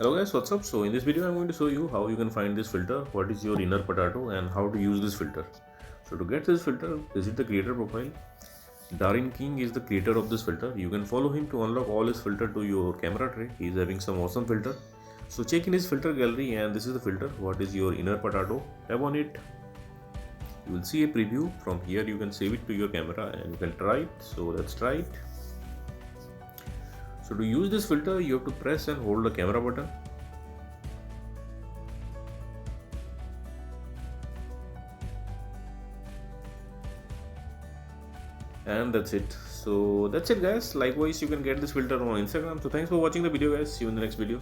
Hello guys, what's up? So in this video I'm going to show you how you can find this filter, what is your inner potato and how to use this filter. So to get this filter, visit the creator profile. Darin King is the creator of this filter. You can follow him to unlock all his filter to your camera tray. He is having some awesome filter. So check in his filter gallery and this is the filter. What is your inner potato? Tap on it. You will see a preview. From here you can save it to your camera and you can try it. So let's try it. So to use this filter, you have to press and hold the camera button. And that's it. So that's it guys. Likewise, you can get this filter on Instagram. So thanks for watching the video guys. See you in the next video.